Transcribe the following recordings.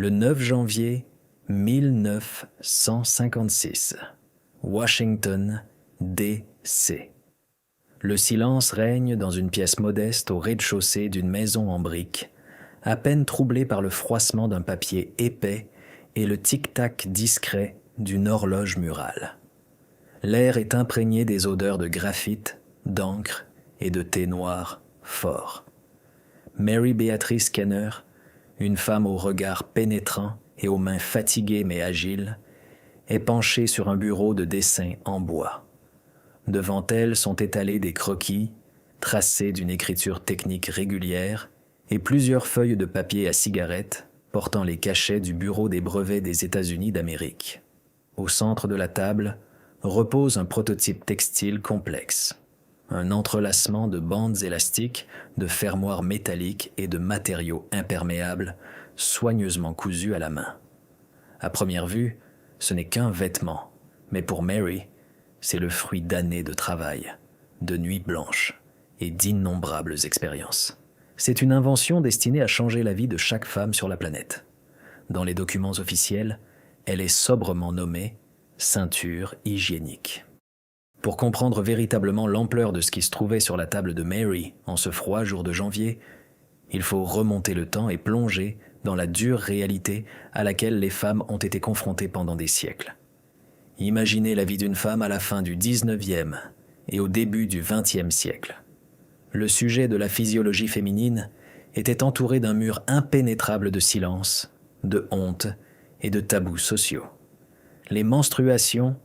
Le 9 janvier 1956, Washington, D.C. Le silence règne dans une pièce modeste au rez-de-chaussée d'une maison en briques, à peine troublée par le froissement d'un papier épais et le tic-tac discret d'une horloge murale. L'air est imprégné des odeurs de graphite, d'encre et de thé noir fort. Mary Beatrice Kenner, une femme au regard pénétrant et aux mains fatiguées mais agiles, est penchée sur un bureau de dessin en bois. Devant elle sont étalés des croquis, tracés d'une écriture technique régulière, et plusieurs feuilles de papier à cigarette portant les cachets du Bureau des brevets des États-Unis d'Amérique. Au centre de la table repose un prototype textile complexe, un entrelacement de bandes élastiques, de fermoirs métalliques et de matériaux imperméables soigneusement cousus à la main. À première vue, ce n'est qu'un vêtement, mais pour Mary, c'est le fruit d'années de travail, de nuits blanches et d'innombrables expériences. C'est une invention destinée à changer la vie de chaque femme sur la planète. Dans les documents officiels, elle est sobrement nommée ceinture hygiénique. Pour comprendre véritablement l'ampleur de ce qui se trouvait sur la table de Mary en ce froid jour de janvier, il faut remonter le temps et plonger dans la dure réalité à laquelle les femmes ont été confrontées pendant des siècles. Imaginez la vie d'une femme à la fin du 19e et au début du 20e siècle. Le sujet de la physiologie féminine était entouré d'un mur impénétrable de silence, de honte et de tabous sociaux. Les menstruations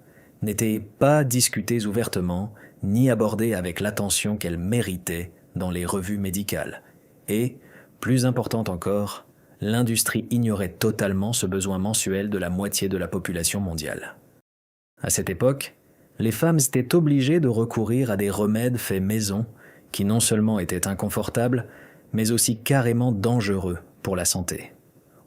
n'étaient pas discutées ouvertement ni abordées avec l'attention qu'elles méritaient dans les revues médicales. Et, plus important encore, l'industrie ignorait totalement ce besoin mensuel de la moitié de la population mondiale. À cette époque, les femmes étaient obligées de recourir à des remèdes faits maison qui non seulement étaient inconfortables, mais aussi carrément dangereux pour la santé.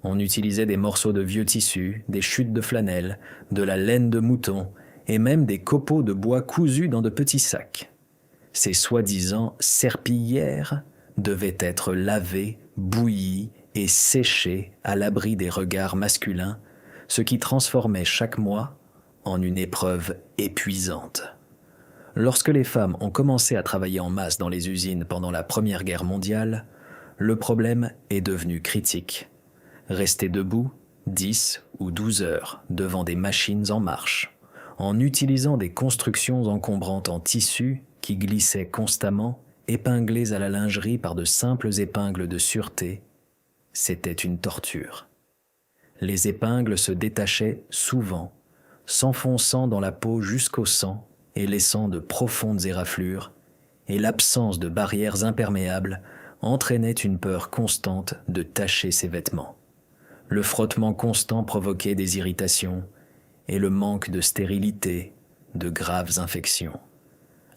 On utilisait des morceaux de vieux tissus, des chutes de flanelle, de la laine de mouton et même des copeaux de bois cousus dans de petits sacs. Ces soi-disant serpillières devaient être lavées, bouillies et séchées à l'abri des regards masculins, ce qui transformait chaque mois en une épreuve épuisante. Lorsque les femmes ont commencé à travailler en masse dans les usines pendant la Première Guerre mondiale, le problème est devenu critique. Rester debout 10 ou 12 heures devant des machines en marche, en utilisant des constructions encombrantes en tissu qui glissaient constamment, épinglées à la lingerie par de simples épingles de sûreté, c'était une torture. Les épingles se détachaient souvent, s'enfonçant dans la peau jusqu'au sang et laissant de profondes éraflures, et l'absence de barrières imperméables entraînait une peur constante de tacher ses vêtements. Le frottement constant provoquait des irritations et le manque de stérilité, de graves infections.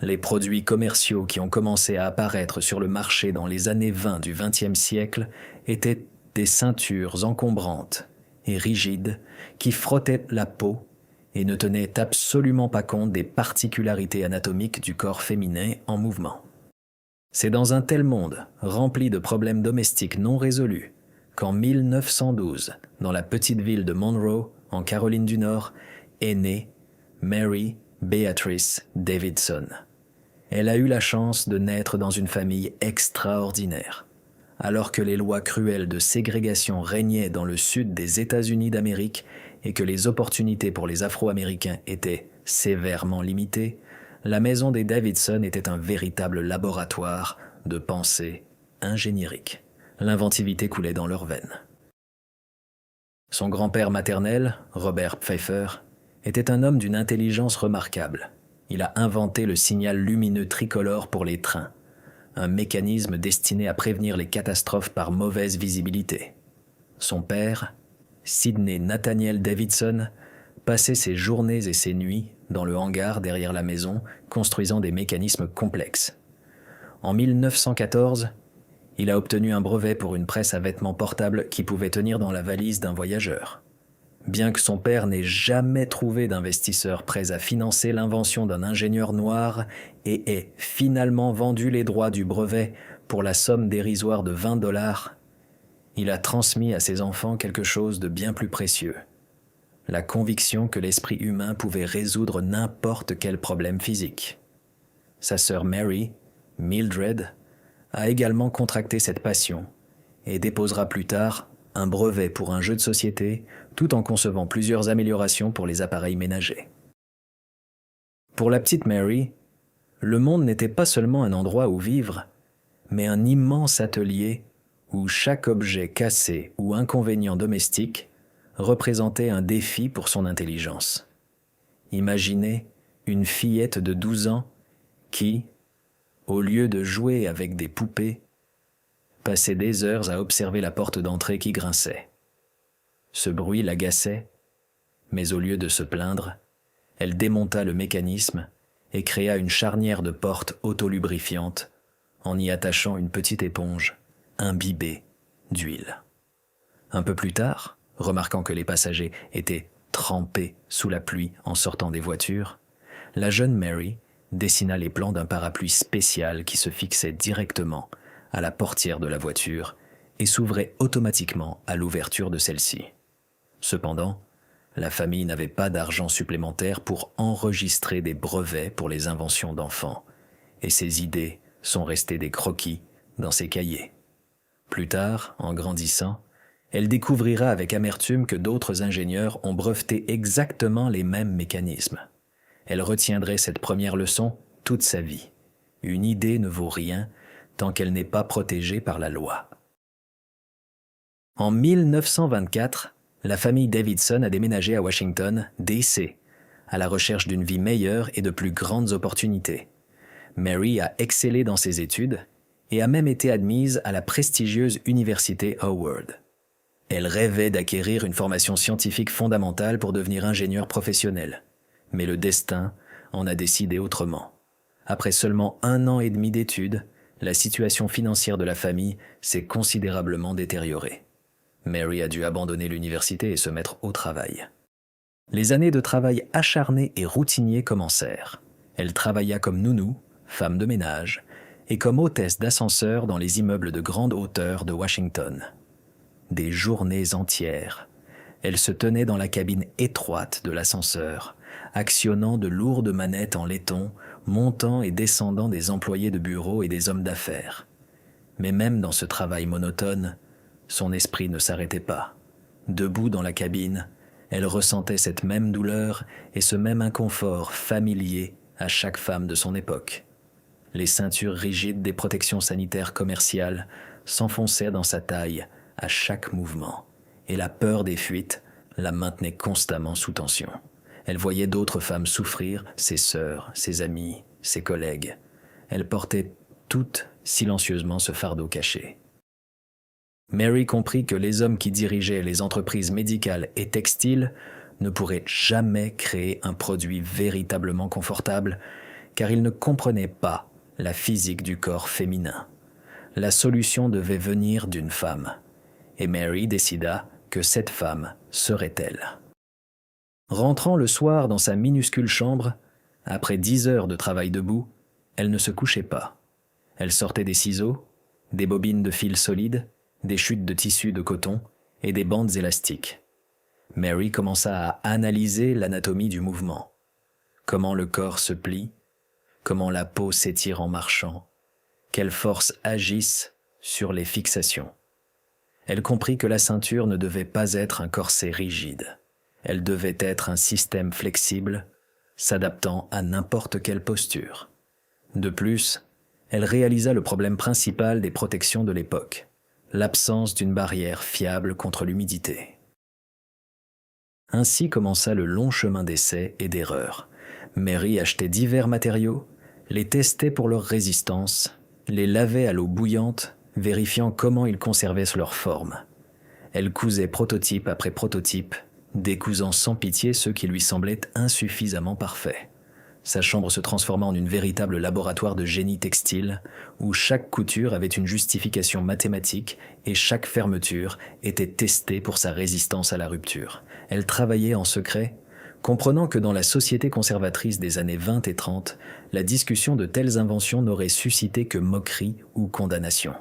Les produits commerciaux qui ont commencé à apparaître sur le marché dans les années 20 du XXe siècle étaient des ceintures encombrantes et rigides qui frottaient la peau et ne tenaient absolument pas compte des particularités anatomiques du corps féminin en mouvement. C'est dans un tel monde, rempli de problèmes domestiques non résolus, qu'en 1912, dans la petite ville de Monroe, en Caroline du Nord, est née Mary Beatrice Davidson. Elle a eu la chance de naître dans une famille extraordinaire. Alors que les lois cruelles de ségrégation régnaient dans le sud des États-Unis d'Amérique et que les opportunités pour les Afro-Américains étaient sévèrement limitées, la maison des Davidson était un véritable laboratoire de pensée ingénierique. L'inventivité coulait dans leurs veines. Son grand-père maternel, Robert Pfeiffer, était un homme d'une intelligence remarquable. Il a inventé le signal lumineux tricolore pour les trains, un mécanisme destiné à prévenir les catastrophes par mauvaise visibilité. Son père, Sidney Nathaniel Davidson, passait ses journées et ses nuits dans le hangar derrière la maison, construisant des mécanismes complexes. En 1914, il a obtenu un brevet pour une presse à vêtements portable qui pouvait tenir dans la valise d'un voyageur. Bien que son père n'ait jamais trouvé d'investisseur prêt à financer l'invention d'un ingénieur noir et ait finalement vendu les droits du brevet pour la somme dérisoire de $20, il a transmis à ses enfants quelque chose de bien plus précieux, la conviction que l'esprit humain pouvait résoudre n'importe quel problème physique. Sa sœur Mary, Mildred, a également contracté cette passion et déposera plus tard un brevet pour un jeu de société tout en concevant plusieurs améliorations pour les appareils ménagers. Pour la petite Mary, le monde n'était pas seulement un endroit où vivre, mais un immense atelier où chaque objet cassé ou inconvénient domestique représentait un défi pour son intelligence. Imaginez une fillette de 12 ans qui, au lieu de jouer avec des poupées, passait des heures à observer la porte d'entrée qui grinçait. Ce bruit l'agaçait, mais au lieu de se plaindre, elle démonta le mécanisme et créa une charnière de porte autolubrifiante en y attachant une petite éponge imbibée d'huile. Un peu plus tard, remarquant que les passagers étaient trempés sous la pluie en sortant des voitures, la jeune Mary dessina les plans d'un parapluie spécial qui se fixait directement à la portière de la voiture et s'ouvrait automatiquement à l'ouverture de celle-ci. Cependant, la famille n'avait pas d'argent supplémentaire pour enregistrer des brevets pour les inventions d'enfants, et ses idées sont restées des croquis dans ses cahiers. Plus tard, en grandissant, elle découvrira avec amertume que d'autres ingénieurs ont breveté exactement les mêmes mécanismes. Elle retiendrait cette première leçon toute sa vie. Une idée ne vaut rien tant qu'elle n'est pas protégée par la loi. En 1924, la famille Davidson a déménagé à Washington, D.C., à la recherche d'une vie meilleure et de plus grandes opportunités. Mary a excellé dans ses études et a même été admise à la prestigieuse université Howard. Elle rêvait d'acquérir une formation scientifique fondamentale pour devenir ingénieure professionnelle. Mais le destin en a décidé autrement. Après seulement 1 an et demi d'études, la situation financière de la famille s'est considérablement détériorée. Mary a dû abandonner l'université et se mettre au travail. Les années de travail acharné et routinier commencèrent. Elle travailla comme nounou, femme de ménage, et comme hôtesse d'ascenseur dans les immeubles de grande hauteur de Washington. Des journées entières, elle se tenait dans la cabine étroite de l'ascenseur, actionnant de lourdes manettes en laiton, montant et descendant des employés de bureau et des hommes d'affaires. Mais même dans ce travail monotone, son esprit ne s'arrêtait pas. Debout dans la cabine, elle ressentait cette même douleur et ce même inconfort familier à chaque femme de son époque. Les ceintures rigides des protections sanitaires commerciales s'enfonçaient dans sa taille à chaque mouvement, et la peur des fuites la maintenait constamment sous tension. Elle voyait d'autres femmes souffrir, ses sœurs, ses amies, ses collègues. Elle portait toutes silencieusement ce fardeau caché. Mary comprit que les hommes qui dirigeaient les entreprises médicales et textiles ne pourraient jamais créer un produit véritablement confortable, car ils ne comprenaient pas la physique du corps féminin. La solution devait venir d'une femme, et Mary décida que cette femme serait elle. Rentrant le soir dans sa minuscule chambre, après 10 heures de travail debout, elle ne se couchait pas. Elle sortait des ciseaux, des bobines de fil solide, des chutes de tissu de coton et des bandes élastiques. Mary commença à analyser l'anatomie du mouvement. Comment le corps se plie, comment la peau s'étire en marchant, quelles forces agissent sur les fixations. Elle comprit que la ceinture ne devait pas être un corset rigide. Elle devait être un système flexible, s'adaptant à n'importe quelle posture. De plus, elle réalisa le problème principal des protections de l'époque, l'absence d'une barrière fiable contre l'humidité. Ainsi commença le long chemin d'essais et d'erreurs. Mary achetait divers matériaux, les testait pour leur résistance, les lavait à l'eau bouillante, vérifiant comment ils conservaient leur forme. Elle cousait prototype après prototype, décousant sans pitié ceux qui lui semblaient insuffisamment parfaits. Sa chambre se transforma en une véritable laboratoire de génie textile, où chaque couture avait une justification mathématique et chaque fermeture était testée pour sa résistance à la rupture. Elle travaillait en secret, comprenant que dans la société conservatrice des années 20 et 30, la discussion de telles inventions n'aurait suscité que moquerie ou condamnation.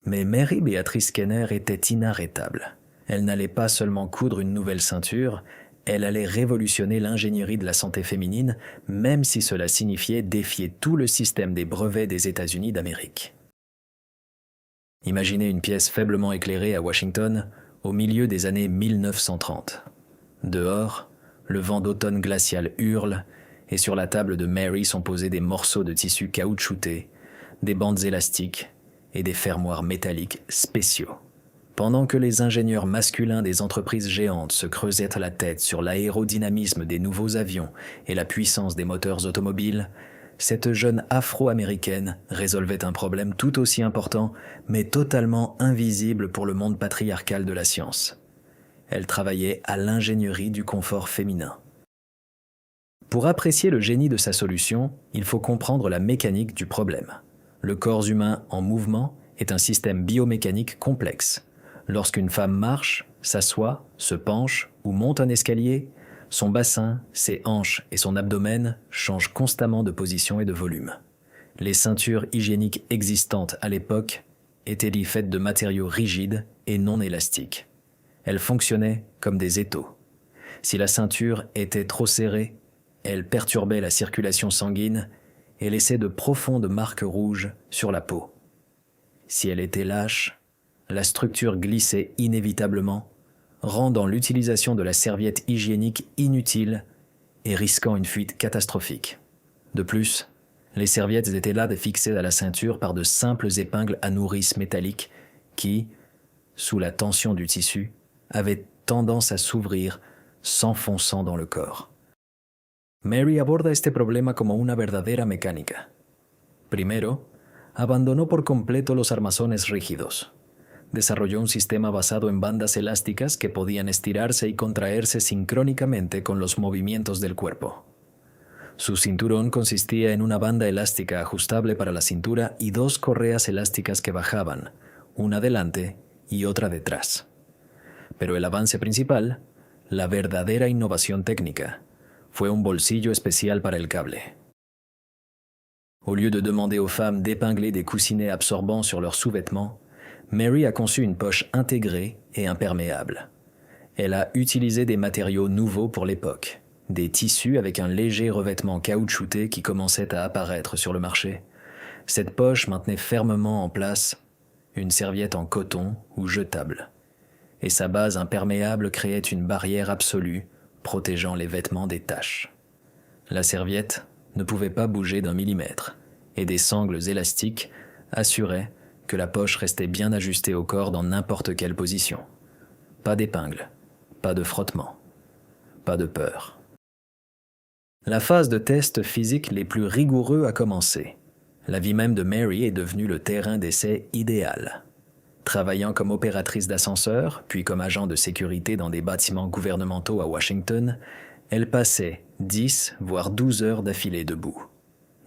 Mais Mary Beatrice Kenner était inarrêtable. Elle n'allait pas seulement coudre une nouvelle ceinture, elle allait révolutionner l'ingénierie de la santé féminine, même si cela signifiait défier tout le système des brevets des États-Unis d'Amérique. Imaginez une pièce faiblement éclairée à Washington, au milieu des années 1930. Dehors, le vent d'automne glacial hurle, et sur la table de Mary sont posés des morceaux de tissu caoutchouté, des bandes élastiques et des fermoirs métalliques spéciaux. Pendant que les ingénieurs masculins des entreprises géantes se creusaient la tête sur l'aérodynamisme des nouveaux avions et la puissance des moteurs automobiles, cette jeune Afro-américaine résolvait un problème tout aussi important, mais totalement invisible pour le monde patriarcal de la science. Elle travaillait à l'ingénierie du confort féminin. Pour apprécier le génie de sa solution, il faut comprendre la mécanique du problème. Le corps humain en mouvement est un système biomécanique complexe. Lorsqu'une femme marche, s'assoit, se penche ou monte un escalier, son bassin, ses hanches et son abdomen changent constamment de position et de volume. Les ceintures hygiéniques existantes à l'époque étaient faites de matériaux rigides et non élastiques. Elles fonctionnaient comme des étaux. Si la ceinture était trop serrée, elle perturbait la circulation sanguine et laissait de profondes marques rouges sur la peau. Si elle était lâche, la structure glissait inévitablement, rendant l'utilisation de la serviette hygiénique inutile et risquant une fuite catastrophique. De plus, les serviettes étaient là fixées à la ceinture par de simples épingles à nourrice métalliques qui, sous la tension du tissu, avaient tendance à s'ouvrir, s'enfonçant dans le corps. Mary aborda este problema como una verdadera mecánica. Primero, abandonó por completo los armazones rígidos. Desarrolló un sistema basado en bandas elásticas que podían estirarse y contraerse sincrónicamente con los movimientos del cuerpo. Su cinturón consistía en una banda elástica ajustable para la cintura y dos correas elásticas que bajaban, una delante y otra detrás. Pero el avance principal, la verdadera innovación técnica, fue un bolsillo especial para el cable. Au lieu de demander aux femmes d'épingler des coussinets absorbants sur leurs sous-vêtements, Mary a conçu une poche intégrée et imperméable. Elle a utilisé des matériaux nouveaux pour l'époque, des tissus avec un léger revêtement caoutchouté qui commençait à apparaître sur le marché. Cette poche maintenait fermement en place une serviette en coton ou jetable, et sa base imperméable créait une barrière absolue protégeant les vêtements des taches. La serviette ne pouvait pas bouger d'un millimètre, et des sangles élastiques assuraient que la poche restait bien ajustée au corps dans n'importe quelle position. Pas d'épingle, pas de frottement, pas de peur. La phase de tests physiques les plus rigoureux a commencé. La vie même de Mary est devenue le terrain d'essai idéal. Travaillant comme opératrice d'ascenseur, puis comme agent de sécurité dans des bâtiments gouvernementaux à Washington, elle passait 10 voire 12 heures d'affilée debout.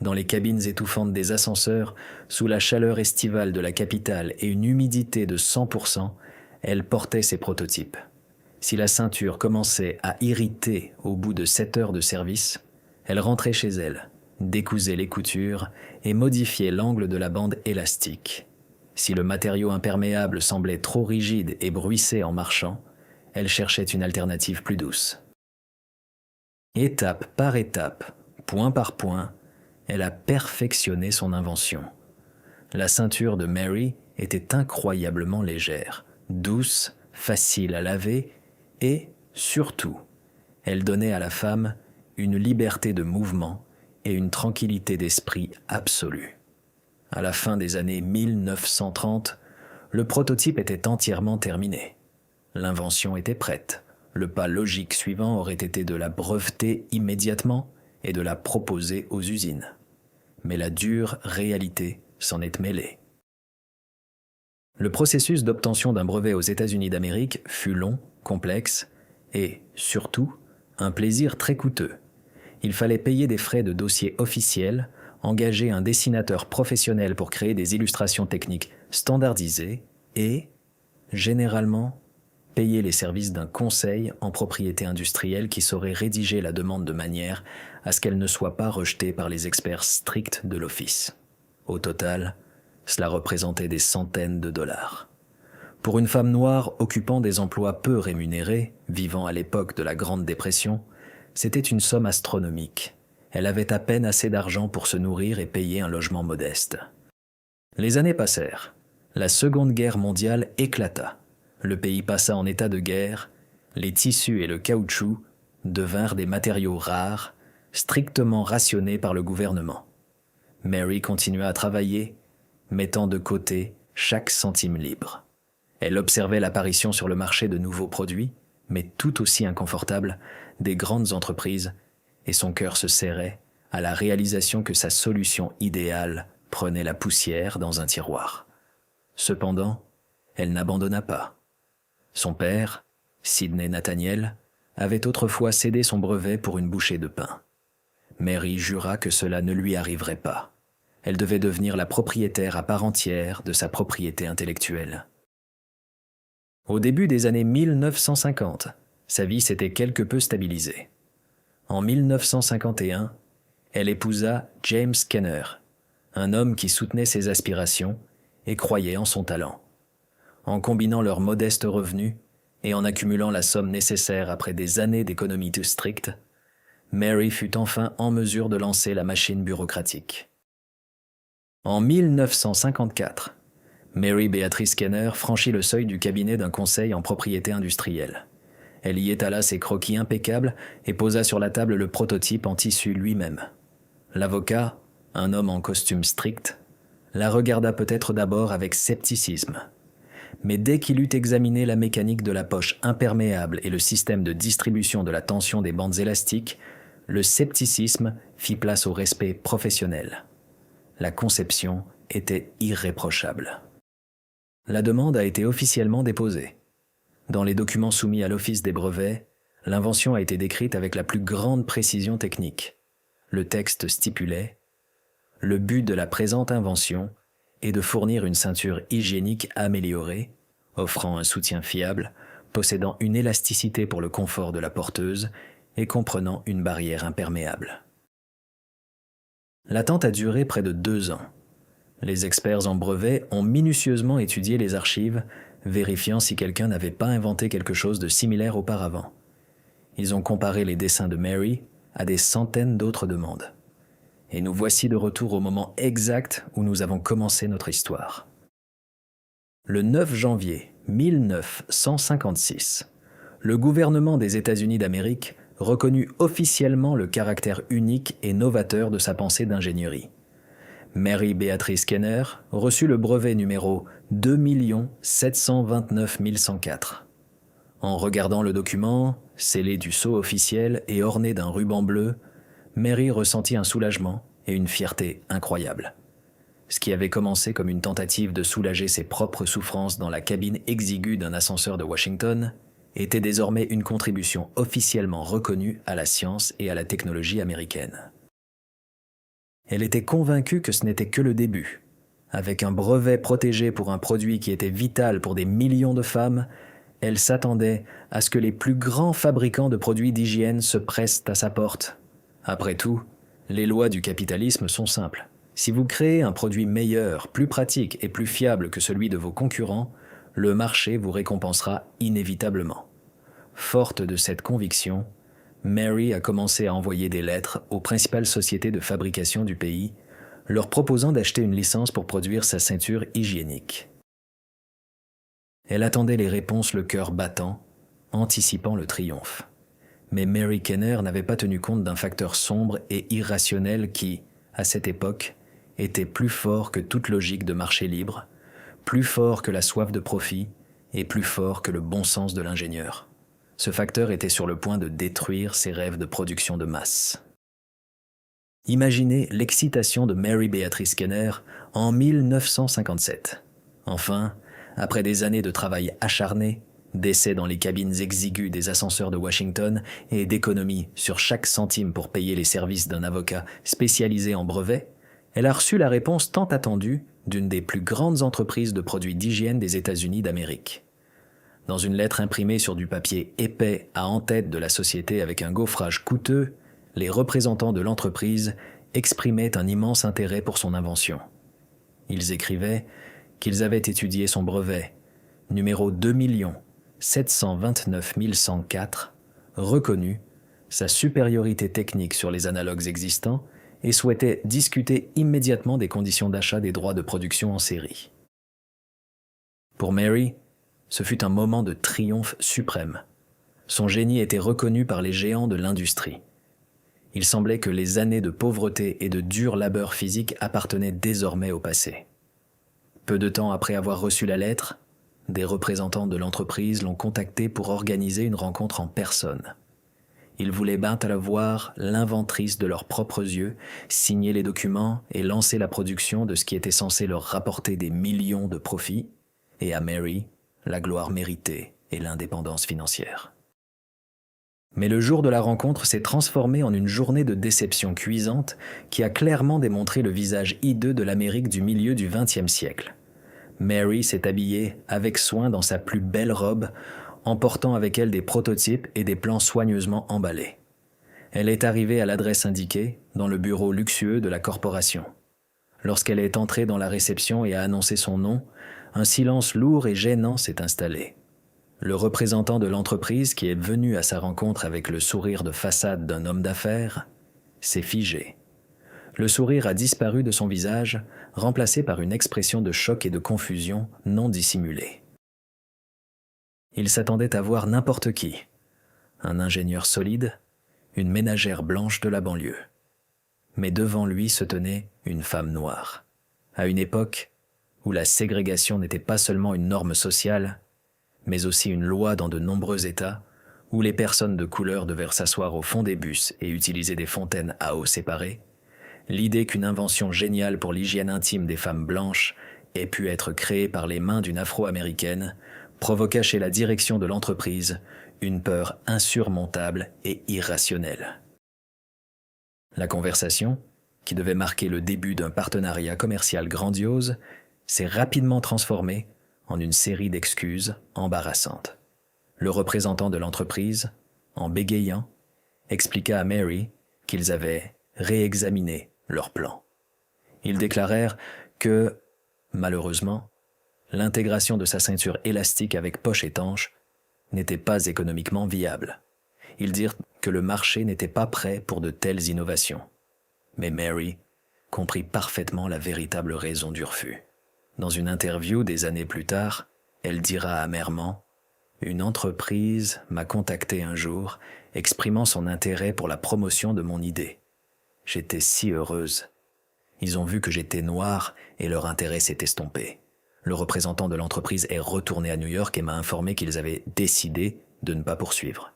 Dans les cabines étouffantes des ascenseurs, sous la chaleur estivale de la capitale et une humidité de 100%, elle portait ses prototypes. Si la ceinture commençait à irriter au bout de 7 heures de service, elle rentrait chez elle, décousait les coutures et modifiait l'angle de la bande élastique. Si le matériau imperméable semblait trop rigide et bruissait en marchant, elle cherchait une alternative plus douce. Étape par étape, point par point, elle a perfectionné son invention. La ceinture de Mary était incroyablement légère, douce, facile à laver et, surtout, elle donnait à la femme une liberté de mouvement et une tranquillité d'esprit absolue. À la fin des années 1930, le prototype était entièrement terminé. L'invention était prête. Le pas logique suivant aurait été de la breveter immédiatement et de la proposer aux usines. Mais la dure réalité s'en est mêlée. Le processus d'obtention d'un brevet aux États-Unis d'Amérique fut long, complexe et, surtout, un plaisir très coûteux. Il fallait payer des frais de dossier officiels, engager un dessinateur professionnel pour créer des illustrations techniques standardisées et, généralement, payer les services d'un conseil en propriété industrielle qui saurait rédiger la demande de manière à ce qu'elle ne soit pas rejetée par les experts stricts de l'office. Au total, Cela représentait des centaines de dollars. Pour une femme noire occupant des emplois peu rémunérés, vivant à l'époque de la Grande Dépression, c'était une somme astronomique. Elle avait à peine assez d'argent pour se nourrir et payer un logement modeste. Les années passèrent. La Seconde Guerre mondiale éclata. Le pays passa en état de guerre. Les tissus et le caoutchouc devinrent des matériaux rares, strictement rationnés par le gouvernement. Mary continua à travailler, mettant de côté chaque centime libre. Elle observait l'apparition sur le marché de nouveaux produits, mais tout aussi inconfortables, des grandes entreprises, et son cœur se serrait à la réalisation que sa solution idéale prenait la poussière dans un tiroir. Cependant, elle n'abandonna pas. Son père, Sidney Nathaniel, avait autrefois cédé son brevet pour une bouchée de pain. Mary jura que cela ne lui arriverait pas. Elle devait devenir la propriétaire à part entière de sa propriété intellectuelle. Au début des années 1950, sa vie s'était quelque peu stabilisée. En 1951, elle épousa James Kenner, un homme qui soutenait ses aspirations et croyait en son talent. En combinant leurs modestes revenus et en accumulant la somme nécessaire après des années d'économie tout stricte, Mary fut enfin en mesure de lancer la machine bureaucratique. En 1954, Mary Beatrice Kenner franchit le seuil du cabinet d'un conseil en propriété industrielle. Elle y étala ses croquis impeccables et posa sur la table le prototype en tissu lui-même. L'avocat, un homme en costume strict, la regarda peut-être d'abord avec scepticisme. Mais dès qu'il eut examiné la mécanique de la poche imperméable et le système de distribution de la tension des bandes élastiques, le scepticisme fit place au respect professionnel. La conception était irréprochable. La demande a été officiellement déposée. Dans les documents soumis à l'Office des brevets, l'invention a été décrite avec la plus grande précision technique. Le texte stipulait « Le but de la présente invention est de fournir une ceinture hygiénique améliorée, offrant un soutien fiable, possédant une élasticité pour le confort de la porteuse et comprenant une barrière imperméable. » L'attente a duré près de 2 ans. Les experts en brevet ont minutieusement étudié les archives, vérifiant si quelqu'un n'avait pas inventé quelque chose de similaire auparavant. Ils ont comparé les dessins de Mary à des centaines d'autres demandes. Et nous voici de retour au moment exact où nous avons commencé notre histoire. Le 9 janvier 1956, le gouvernement des États-Unis d'Amérique reconnut officiellement le caractère unique et novateur de sa pensée d'ingénierie. Mary Beatrice Kenner reçut le brevet numéro 2 729 104. En regardant le document, scellé du sceau officiel et orné d'un ruban bleu, Mary ressentit un soulagement et une fierté incroyables. Ce qui avait commencé comme une tentative de soulager ses propres souffrances dans la cabine exiguë d'un ascenseur de Washington était désormais une contribution officiellement reconnue à la science et à la technologie américaine. Elle était convaincue que ce n'était que le début. Avec un brevet protégé pour un produit qui était vital pour des millions de femmes, elle s'attendait à ce que les plus grands fabricants de produits d'hygiène se pressent à sa porte. Après tout, les lois du capitalisme sont simples. Si vous créez un produit meilleur, plus pratique et plus fiable que celui de vos concurrents, le marché vous récompensera inévitablement. Forte de cette conviction, Mary a commencé à envoyer des lettres aux principales sociétés de fabrication du pays, leur proposant d'acheter une licence pour produire sa ceinture hygiénique. Elle attendait les réponses le cœur battant, anticipant le triomphe. Mais Mary Kenner n'avait pas tenu compte d'un facteur sombre et irrationnel qui, à cette époque, était plus fort que toute logique de marché libre, plus fort que la soif de profit et plus fort que le bon sens de l'ingénieur. Ce facteur était sur le point de détruire ses rêves de production de masse. Imaginez l'excitation de Mary Beatrice Kenner en 1957. Enfin, après des années de travail acharné, d'essais dans les cabines exiguës des ascenseurs de Washington et d'économies sur chaque centime pour payer les services d'un avocat spécialisé en brevets, elle a reçu la réponse tant attendue d'une des plus grandes entreprises de produits d'hygiène des États-Unis d'Amérique. Dans une lettre imprimée sur du papier épais à en-tête de la société avec un gaufrage coûteux, les représentants de l'entreprise exprimaient un immense intérêt pour son invention. Ils écrivaient qu'ils avaient étudié son brevet, numéro 2 729 104, reconnu, sa supériorité technique sur les analogues existants et souhaitaient discuter immédiatement des conditions d'achat des droits de production en série. Pour Mary, ce fut un moment de triomphe suprême. Son génie était reconnu par les géants de l'industrie. Il semblait que les années de pauvreté et de dur labeur physique appartenaient désormais au passé. Peu de temps après avoir reçu la lettre, des représentants de l'entreprise l'ont contacté pour organiser une rencontre en personne. Ils voulaient bien à la voir l'inventrice de leurs propres yeux, signer les documents et lancer la production de ce qui était censé leur rapporter des millions de profits, et à Mary, la gloire méritée et l'indépendance financière. Mais le jour de la rencontre s'est transformé en une journée de déception cuisante qui a clairement démontré le visage hideux de l'Amérique du milieu du XXe siècle. Mary s'est habillée avec soin dans sa plus belle robe, emportant avec elle des prototypes et des plans soigneusement emballés. Elle est arrivée à l'adresse indiquée, dans le bureau luxueux de la corporation. Lorsqu'elle est entrée dans la réception et a annoncé son nom, un silence lourd et gênant s'est installé. Le représentant de l'entreprise, qui est venu à sa rencontre avec le sourire de façade d'un homme d'affaires, s'est figé. Le sourire a disparu de son visage, remplacé par une expression de choc et de confusion non dissimulée. Il s'attendait à voir n'importe qui, un ingénieur solide, une ménagère blanche de la banlieue. Mais devant lui se tenait une femme noire, à une époque où la ségrégation n'était pas seulement une norme sociale, mais aussi une loi dans de nombreux États, où les personnes de couleur devaient s'asseoir au fond des bus et utiliser des fontaines à eau séparées. L'idée qu'une invention géniale pour l'hygiène intime des femmes blanches ait pu être créée par les mains d'une Afro-américaine provoqua chez la direction de l'entreprise une peur insurmontable et irrationnelle. La conversation, qui devait marquer le début d'un partenariat commercial grandiose, s'est rapidement transformée en une série d'excuses embarrassantes. Le représentant de l'entreprise, en bégayant, expliqua à Mary qu'ils avaient réexaminé leur plan. Ils déclarèrent que, malheureusement, l'intégration de sa ceinture élastique avec poche étanche n'était pas économiquement viable. Ils dirent que le marché n'était pas prêt pour de telles innovations. Mais Mary comprit parfaitement la véritable raison du refus. Dans une interview des années plus tard, elle dira amèrement « Une entreprise m'a contacté un jour, exprimant son intérêt pour la promotion de mon idée. J'étais si heureuse. Ils ont vu que j'étais noire et leur intérêt s'est estompé. Le représentant de l'entreprise est retourné à New York et m'a informé qu'ils avaient décidé de ne pas poursuivre. »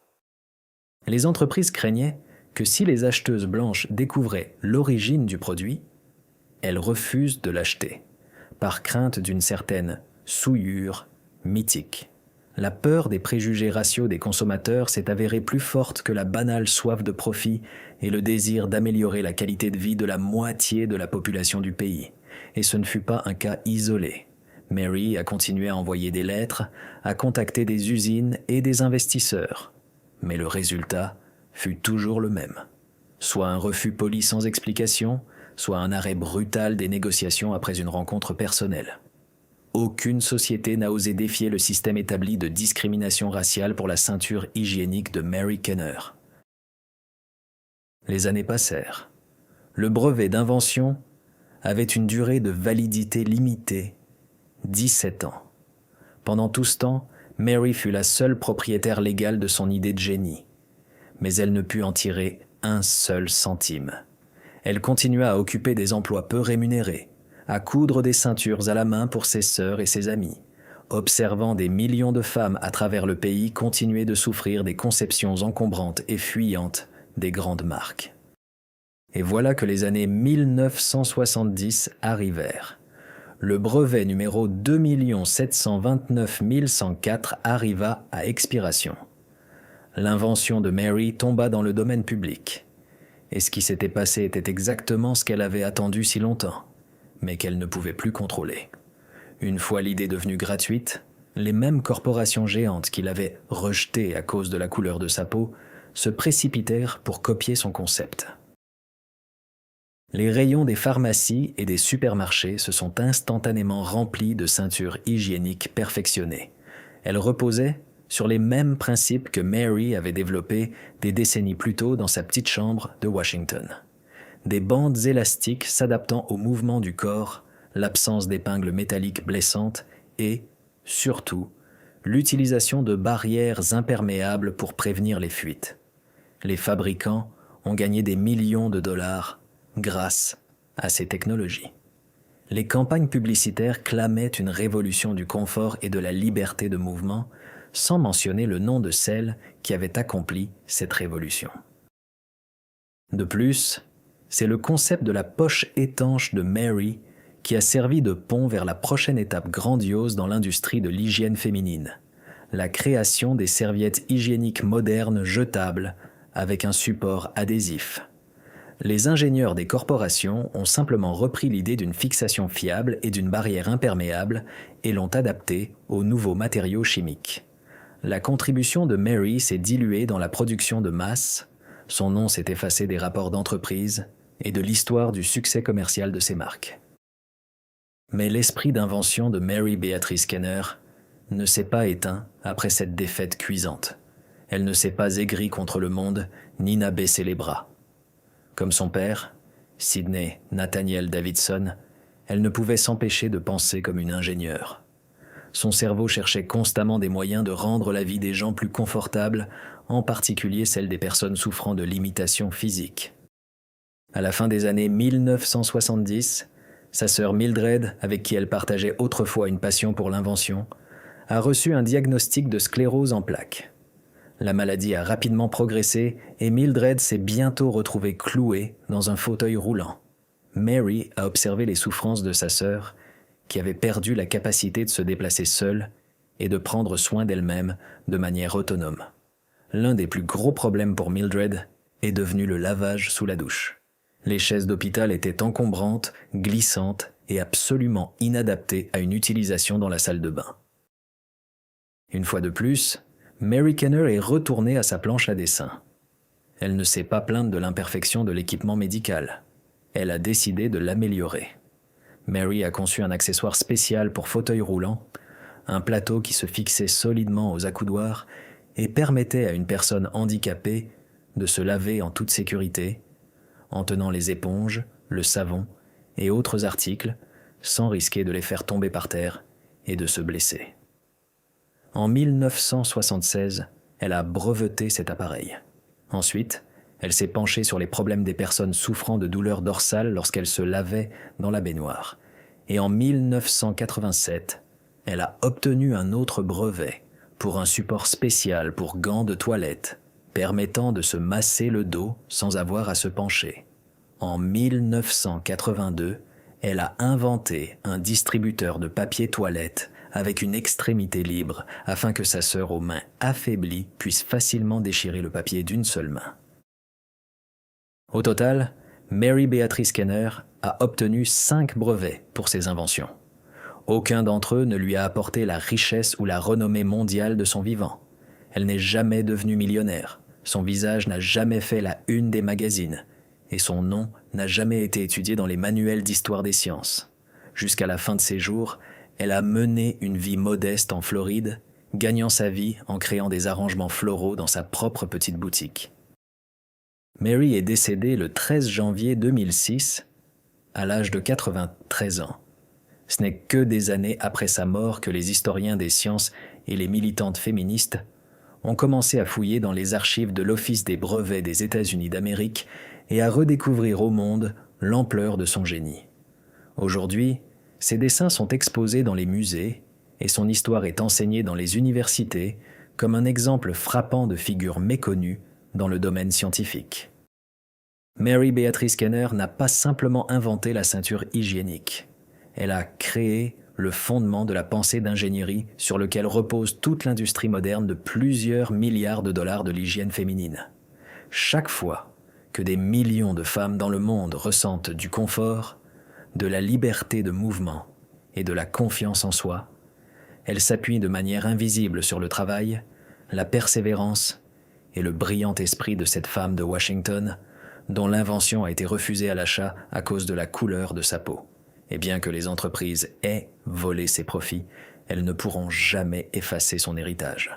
Les entreprises craignaient que si les acheteuses blanches découvraient l'origine du produit, elles refusent de l'acheter, par crainte d'une certaine souillure mythique. La peur des préjugés raciaux des consommateurs s'est avérée plus forte que la banale soif de profit et le désir d'améliorer la qualité de vie de la moitié de la population du pays. Et ce ne fut pas un cas isolé. Mary a continué à envoyer des lettres, à contacter des usines et des investisseurs. Mais le résultat fut toujours le même. Soit un refus poli sans explication, soit un arrêt brutal des négociations après une rencontre personnelle. Aucune société n'a osé défier le système établi de discrimination raciale pour la ceinture hygiénique de Mary Kenner. Les années passèrent. Le brevet d'invention avait une durée de validité limitée, 17 ans. Pendant tout ce temps, Mary fut la seule propriétaire légale de son idée de génie. Mais elle ne put en tirer un seul centime. Elle continua à occuper des emplois peu rémunérés, à coudre des ceintures à la main pour ses sœurs et ses amis, observant des millions de femmes à travers le pays continuer de souffrir des conceptions encombrantes et fuyantes des grandes marques. Et voilà que les années 1970 arrivèrent. Le brevet numéro 2 729 104 arriva à expiration. L'invention de Mary tomba dans le domaine public. Et ce qui s'était passé était exactement ce qu'elle avait attendu si longtemps, mais qu'elle ne pouvait plus contrôler. Une fois l'idée devenue gratuite, les mêmes corporations géantes qui l'avaient rejetée à cause de la couleur de sa peau se précipitèrent pour copier son concept. Les rayons des pharmacies et des supermarchés se sont instantanément remplis de ceintures hygiéniques perfectionnées. Elles reposaient sur les mêmes principes que Mary avait développés des décennies plus tôt dans sa petite chambre de Washington. Des bandes élastiques s'adaptant au mouvement du corps, l'absence d'épingles métalliques blessantes et, surtout, l'utilisation de barrières imperméables pour prévenir les fuites. Les fabricants ont gagné des millions de dollars grâce à ces technologies. Les campagnes publicitaires clamaient une révolution du confort et de la liberté de mouvement, sans mentionner le nom de celle qui avait accompli cette révolution. De plus, c'est le concept de la poche étanche de Mary qui a servi de pont vers la prochaine étape grandiose dans l'industrie de l'hygiène féminine, la création des serviettes hygiéniques modernes jetables avec un support adhésif. Les ingénieurs des corporations ont simplement repris l'idée d'une fixation fiable et d'une barrière imperméable et l'ont adaptée aux nouveaux matériaux chimiques. La contribution de Mary s'est diluée dans la production de masse, son nom s'est effacé des rapports d'entreprise et de l'histoire du succès commercial de ses marques. Mais l'esprit d'invention de Mary Beatrice Kenner ne s'est pas éteint après cette défaite cuisante. Elle ne s'est pas aigrie contre le monde, ni n'a baissé les bras. Comme son père, Sidney Nathaniel Davidson, elle ne pouvait s'empêcher de penser comme une ingénieure. Son cerveau cherchait constamment des moyens de rendre la vie des gens plus confortable, en particulier celle des personnes souffrant de limitations physiques. À la fin des années 1970, sa sœur Mildred, avec qui elle partageait autrefois une passion pour l'invention, a reçu un diagnostic de sclérose en plaques. La maladie a rapidement progressé et Mildred s'est bientôt retrouvée clouée dans un fauteuil roulant. Mary a observé les souffrances de sa sœur, qui avait perdu la capacité de se déplacer seule et de prendre soin d'elle-même de manière autonome. L'un des plus gros problèmes pour Mildred est devenu le lavage sous la douche. Les chaises d'hôpital étaient encombrantes, glissantes et absolument inadaptées à une utilisation dans la salle de bain. Une fois de plus, Mary Kenner est retournée à sa planche à dessin. Elle ne s'est pas plainte de l'imperfection de l'équipement médical. Elle a décidé de l'améliorer. Mary a conçu un accessoire spécial pour fauteuil roulant, un plateau qui se fixait solidement aux accoudoirs et permettait à une personne handicapée de se laver en toute sécurité, en tenant les éponges, le savon et autres articles, sans risquer de les faire tomber par terre et de se blesser. En 1976, elle a breveté cet appareil. Ensuite, elle s'est penchée sur les problèmes des personnes souffrant de douleurs dorsales lorsqu'elles se lavaient dans la baignoire. Et en 1987, elle a obtenu un autre brevet pour un support spécial pour gants de toilette, permettant de se masser le dos sans avoir à se pencher. En 1982, elle a inventé un distributeur de papier toilette avec une extrémité libre afin que sa sœur aux mains affaiblies puisse facilement déchirer le papier d'une seule main. Au total, Mary Beatrice Kenner a obtenu 5 brevets pour ses inventions. Aucun d'entre eux ne lui a apporté la richesse ou la renommée mondiale de son vivant. Elle n'est jamais devenue millionnaire, son visage n'a jamais fait la une des magazines, et son nom n'a jamais été étudié dans les manuels d'histoire des sciences. Jusqu'à la fin de ses jours, elle a mené une vie modeste en Floride, gagnant sa vie en créant des arrangements floraux dans sa propre petite boutique. Mary est décédée le 13 janvier 2006, à l'âge de 93 ans. Ce n'est que des années après sa mort que les historiens des sciences et les militantes féministes ont commencé à fouiller dans les archives de l'Office des brevets des États-Unis d'Amérique et à redécouvrir au monde l'ampleur de son génie. Aujourd'hui, ses dessins sont exposés dans les musées et son histoire est enseignée dans les universités comme un exemple frappant de figure méconnue dans le domaine scientifique. Mary Beatrice Kenner n'a pas simplement inventé la ceinture hygiénique. Elle a créé le fondement de la pensée d'ingénierie sur lequel repose toute l'industrie moderne de plusieurs milliards de dollars de l'hygiène féminine. Chaque fois que des millions de femmes dans le monde ressentent du confort, de la liberté de mouvement et de la confiance en soi, elles s'appuient de manière invisible sur le travail, la persévérance et le brillant esprit de cette femme de Washington dont l'invention a été refusée à l'achat à cause de la couleur de sa peau. Et bien que les entreprises aient volé ses profits, elles ne pourront jamais effacer son héritage.